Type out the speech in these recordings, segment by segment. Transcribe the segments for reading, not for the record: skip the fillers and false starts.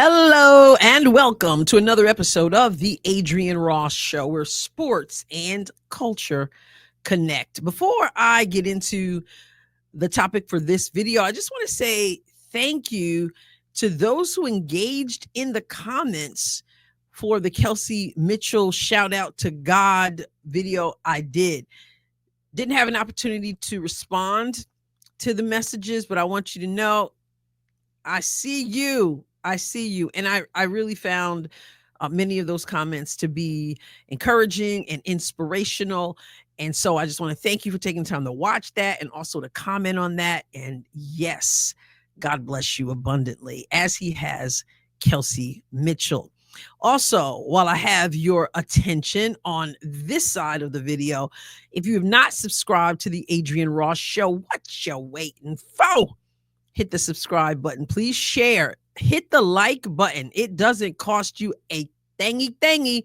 Hello and welcome to another episode of the Adrienne Ross Show, where sports and culture connect. Before I get into the topic for this video, I just want to say thank you to those who engaged in the comments for the Kelsey Mitchell shout out to God video I did. Didn't have an opportunity to respond to the messages, but I want you to know I see you. And I really found many of those comments to be encouraging and inspirational. And so I just want to thank you for taking time to watch that and also to comment on that. And yes, God bless you abundantly, as he has Kelsey Mitchell. Also, while I have your attention on this side of the video, if you have not subscribed to the Adrienne Ross Show, what you waiting for? Hit the subscribe button. Please share. Hit the like button. It doesn't cost you a thingy,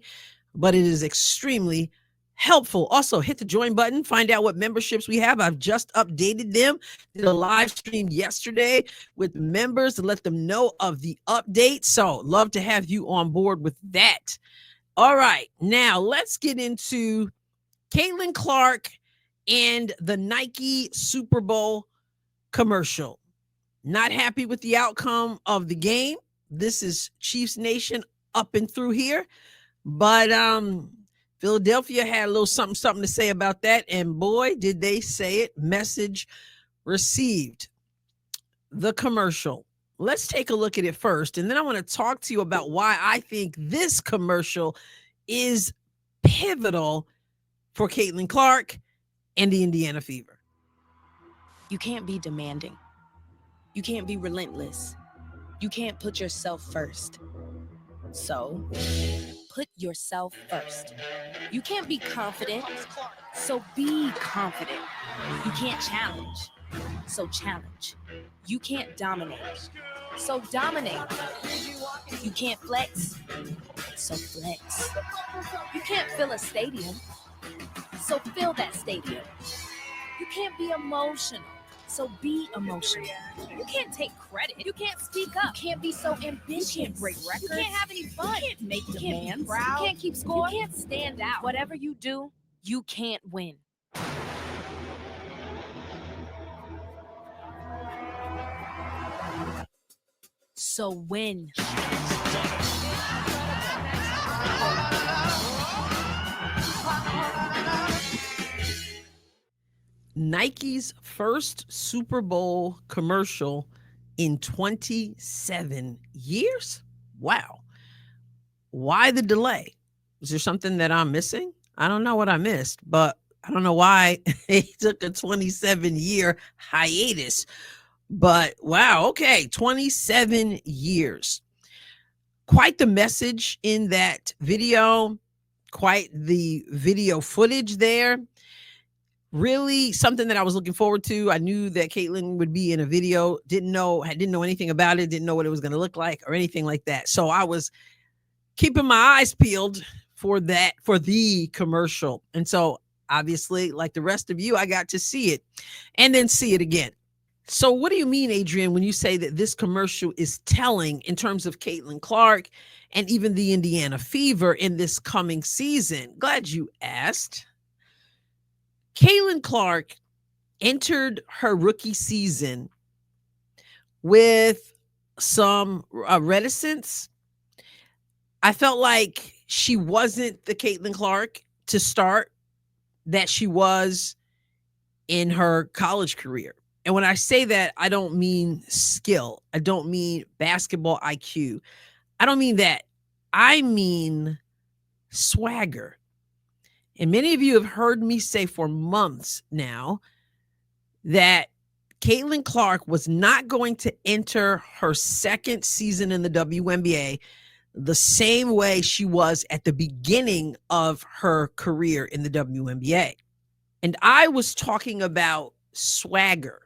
but it is extremely helpful. Also, hit the join button. Find out what memberships we have. I've just updated them. Did a live stream yesterday with members to let them know of the update. So love to have you on board with that. All right, now let's get into Caitlin Clark and the Nike Super Bowl commercial. Not happy with the outcome of the game. This is Chiefs Nation up and through here. But Philadelphia had a little something to say about that. And boy, did they say it. Message received. The commercial. Let's take a look at it first. And then I want to talk to you about why I think this commercial is pivotal for Caitlin Clark and the Indiana Fever. You can't be demanding. You can't be relentless. You can't put yourself first. So, put yourself first. You can't be confident. So be confident. You can't challenge. So challenge. You can't dominate. So dominate. You can't flex. So flex. You can't fill a stadium. So fill that stadium. You can't be emotional. So be emotional. You can't take credit. You can't speak up. You can't be so ambitious. You can't break records. You can't have any fun. You can't make demands. You can't keep score. You can't stand out. Whatever you do, you can't win. So win. Nike's first Super Bowl commercial in 27 years? Wow. Why the delay? Is there something that I'm missing? I don't know what I missed, but I don't know why it took a 27-year hiatus. But wow, okay, 27 years. Quite the message in that video, quite the video footage there. Really something that I was looking forward to. I knew that Caitlin would be in a video. Didn't know anything about it. Didn't know what it was going to look like or anything like that. So I was keeping my eyes peeled for the commercial. And so obviously, like the rest of you, I got to see it and then see it again. So what do you mean, Adrienne, when you say that this commercial is telling in terms of Caitlin Clark and even the Indiana Fever in this coming season? Glad you asked. Caitlin Clark entered her rookie season with some reticence. I felt like she wasn't the Caitlin Clark to start that she was in her college career. And when I say that, I don't mean skill. I don't mean basketball IQ. I don't mean that. I mean swagger. And many of you have heard me say for months now that Caitlin Clark was not going to enter her second season in the WNBA the same way she was at the beginning of her career in the WNBA. And I was talking about swagger.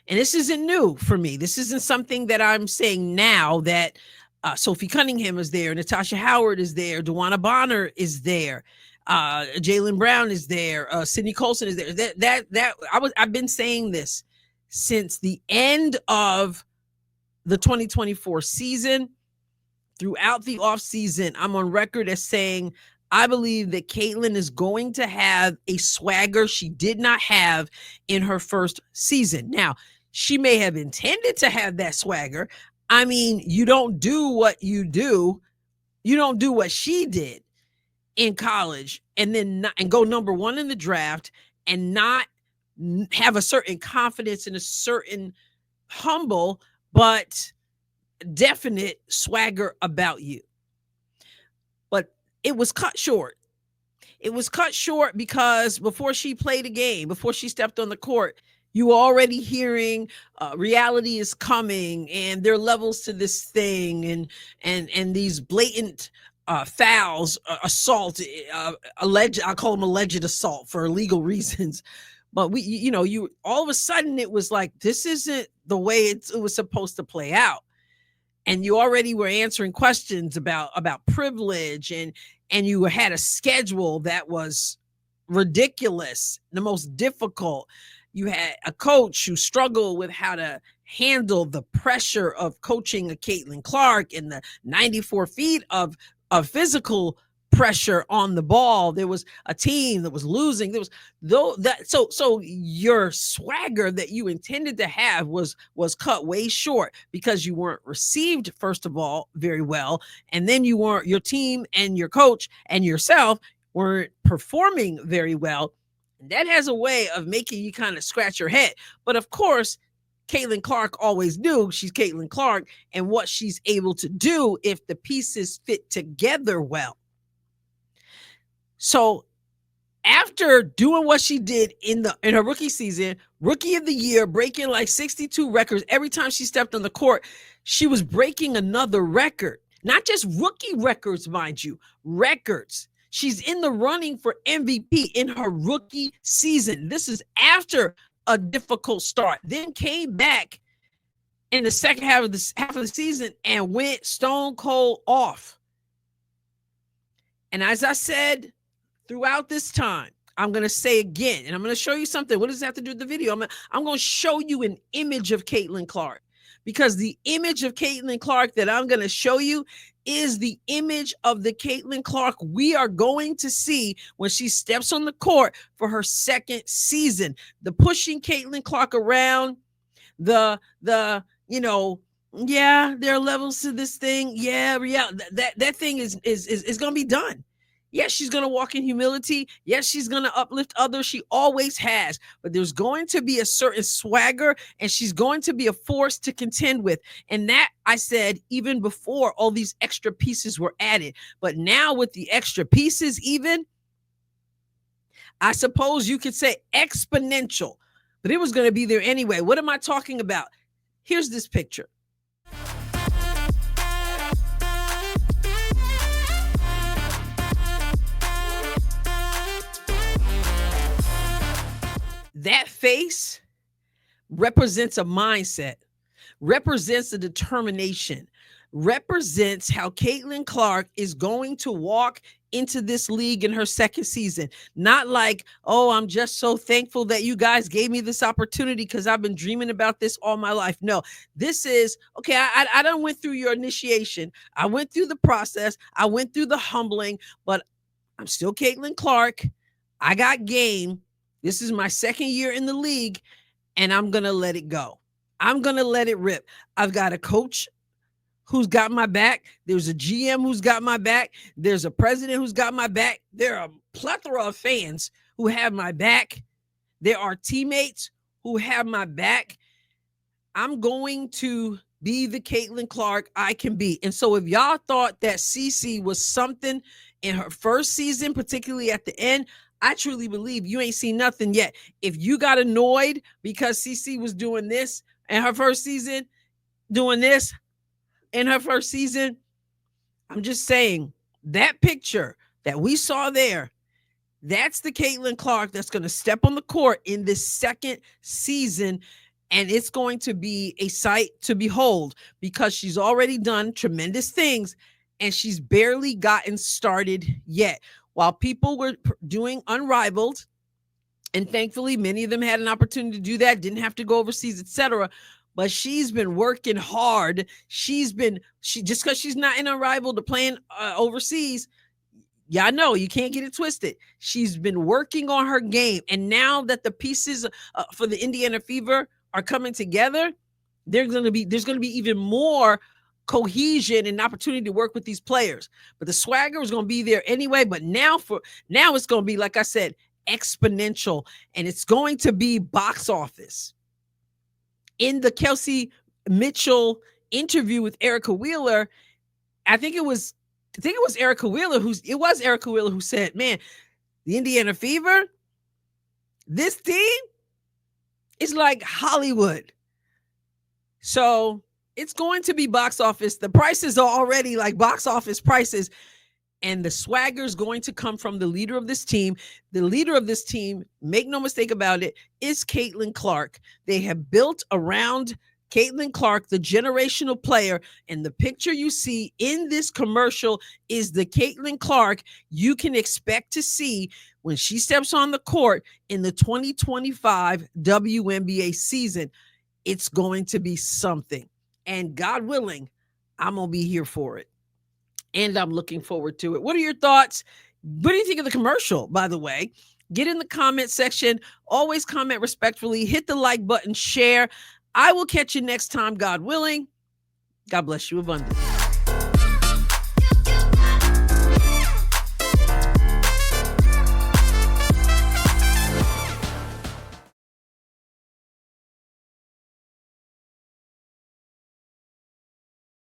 And this isn't new for me. This isn't something that I'm saying now that Sophie Cunningham is there, Natasha Howard is there, DeWanna Bonner is there, Jaylen Brown is there, Sydney Colson is there. I've been saying this since the end of the 2024 season. Throughout the offseason, I'm on record as saying I believe that Caitlin is going to have a swagger she did not have in her first season. Now, she may have intended to have that swagger. I mean, you don't do what you do. You don't do what she did in college and then not, and go number one in the draft and not have a certain confidence and a certain humble but definite swagger about you. But it was cut short. It was cut short because before she played a game, before she stepped on the court, you were already hearing reality is coming and there are levels to this thing and these blatant fouls, assault, alleged, I call them alleged assault for legal reasons. But you all of a sudden it was like, this isn't the way it was supposed to play out. And you already were answering questions about privilege and you had a schedule that was ridiculous, the most difficult. You had a coach who struggled with how to handle the pressure of coaching a Caitlin Clark and the 94 feet of physical pressure on the ball. There was a team that was losing. There was so your swagger that you intended to have was cut way short because you weren't received, first of all, very well, and then you weren't, your team and your coach and yourself weren't performing very well. That has a way of making you kind of scratch your head. But of course, Caitlin Clark always knew she's Caitlin Clark and what she's able to do if the pieces fit together well. So after doing what she did in her rookie season, rookie of the year, breaking like 62 records, every time she stepped on the court, she was breaking another record. Not just rookie records, mind you, records. She's in the running for MVP in her rookie season. This is after a difficult start. Then came back in the second half of the season and went stone cold off. And as I said, throughout this time, I'm going to say again, and I'm going to show you something. What does that have to do with the video? I'm going to show you an image of Caitlin Clark, because the image of Caitlin Clark that I'm going to show you is the image of the Caitlin Clark we are going to see when she steps on the court for her second season. The pushing Caitlin Clark around, yeah, there are levels to this thing. Yeah, that thing is going to be done. Yes, she's going to walk in humility. Yes, she's going to uplift others. She always has. But there's going to be a certain swagger, and she's going to be a force to contend with. And that, I said, even before all these extra pieces were added. But now with the extra pieces even, I suppose you could say exponential. But it was going to be there anyway. What am I talking about? Here's this picture. That face represents a mindset, represents a determination, represents how Caitlin Clark is going to walk into this league in her second season. Not like, oh, I'm just so thankful that you guys gave me this opportunity because I've been dreaming about this all my life. No, this is, okay, I done went through your initiation. I went through the process. I went through the humbling, but I'm still Caitlin Clark. I got game. This is my second year in the league, and I'm going to let it go. I'm going to let it rip. I've got a coach who's got my back. There's a GM who's got my back. There's a president who's got my back. There are a plethora of fans who have my back. There are teammates who have my back. I'm going to be the Caitlin Clark I can be. And so if y'all thought that CC was something in her first season, particularly at the end, I truly believe you ain't seen nothing yet. If you got annoyed because CC was doing this in her first season, doing this in her first season, I'm just saying that picture that we saw there, that's the Caitlin Clark that's going to step on the court in this second season. And it's going to be a sight to behold because she's already done tremendous things and she's barely gotten started yet. While people were doing unrivaled, and thankfully many of them had an opportunity to do that, didn't have to go overseas, etc. but she's been working hard. She just because she's not in Unrivaled or playing overseas. Yeah, I know you can't get it twisted. She's been working on her game, and now that the pieces for the Indiana Fever are coming together, there's going to be even more cohesion and opportunity to work with these players. But the swagger was going to be there anyway. But now it's going to be, like I said, exponential, and it's going to be box office. In the Kelsey Mitchell interview with Erica Wheeler, I think it was Erica Wheeler who said, man, the Indiana Fever, this team is like Hollywood. So it's going to be box office. The prices are already like box office prices. And the swagger is going to come from the leader of this team. The leader of this team, make no mistake about it, is Caitlin Clark. They have built around Caitlin Clark, the generational player. And the picture you see in this commercial is the Caitlin Clark you can expect to see when she steps on the court in the 2025 WNBA season. It's going to be something. And God willing, I'm going to be here for it. And I'm looking forward to it. What are your thoughts? What do you think of the commercial, by the way? Get in the comment section. Always comment respectfully. Hit the like button, share. I will catch you next time, God willing. God bless you abundantly.